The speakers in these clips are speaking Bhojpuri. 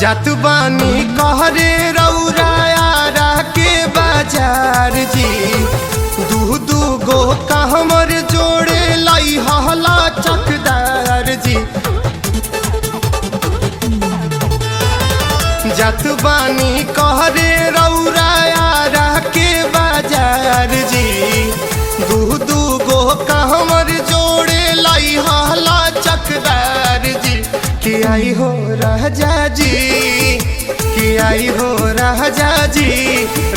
जात बानी कहरे रौराया के बाजार जी। दू गो कहमर जोड़े लाई हला चकदार जी। जात बानी कहरे रौराया के बाजार जी। दू गो कहमर जोड़े लाई हला चकदार जी। कि आई हो राजा जी, कि आई हो राजा जी,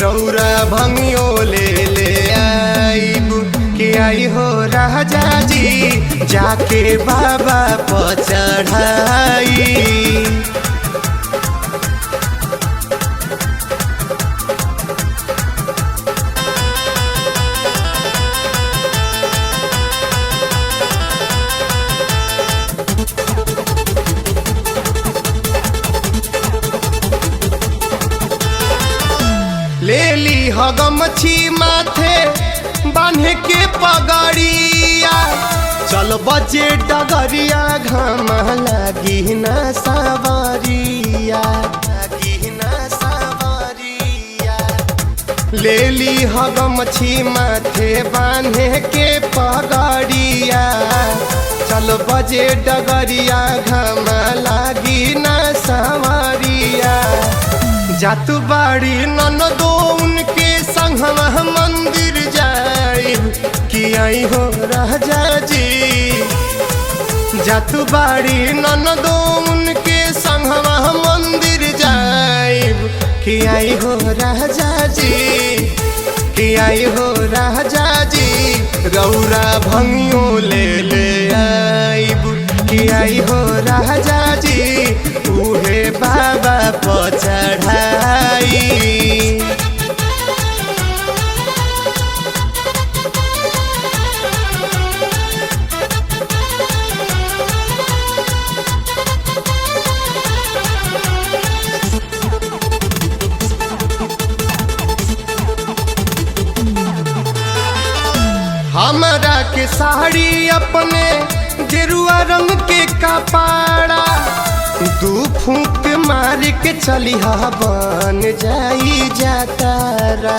रौरा भंगियो ले आईब। कि आई हो राजा जी, जाके बाबा पर चढ़ाई। ले ली हगमछी माथे बांधे के पगड़िया। चल बजे डगरिया घाम लागी न सवारिया, लागी न सवारिया। ले ली हगमछी माथे बांधे के पगड़िया। चल बजे डगरिया घाम लागी न सवारिया। जातु बाड़ी ननदो उनके संगवा मंदिर जाई। कि आई हो राजा जी, जातु बाड़ी ननदो उनके संगवा मंदिर जाई। कि आई हो राजा जी, कि आई हो राजा जी, रौरा भंगियो ले आईब। कि आई हो राजा जी, उहे बाबा पर चढ़ाई। हमारा के साड़ी अपने गेरुआ रंग के कपड़ा। दू फूंक मार के चली बन जाई जातारा,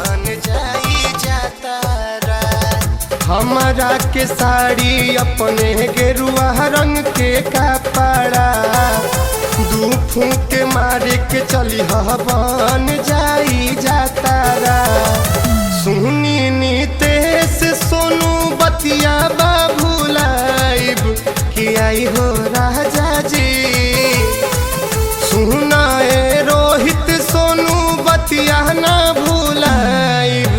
बन जाई जातारा। हमारा के साड़ी अपने गेरुआ रंग के कपड़ा। दू फूंक मार के चली बन जाई जातारा। सुनी नीतेश सोनू बतिया बाबूलाइब। कि आई हो राजा जी, सुनाए रोहित सोनू बतिया ना भूलाइब।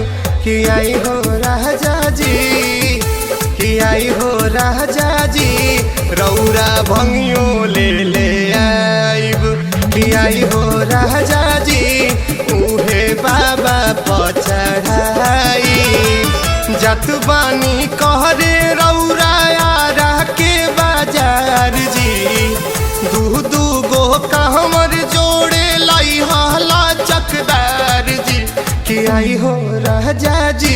कि आई हो राजा जी, कि आई हो राजा जी, रौरा भंगियो ले आईब। कि आई हो राजा जी, उहे बाबा पर चढ़ाई। जात बानी कहरे रौराया के बाजार जी। दू गो कहमर जोड़े लाई हला चकदार जी। कि आई हो राजा जी,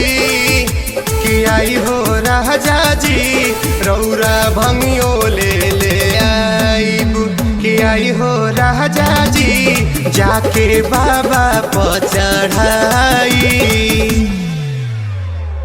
कि आई हो राजा जी, रौरा भंगियो ले आईब। कि आई हो राजा जी, जाके बाबा पर चढ़ाई।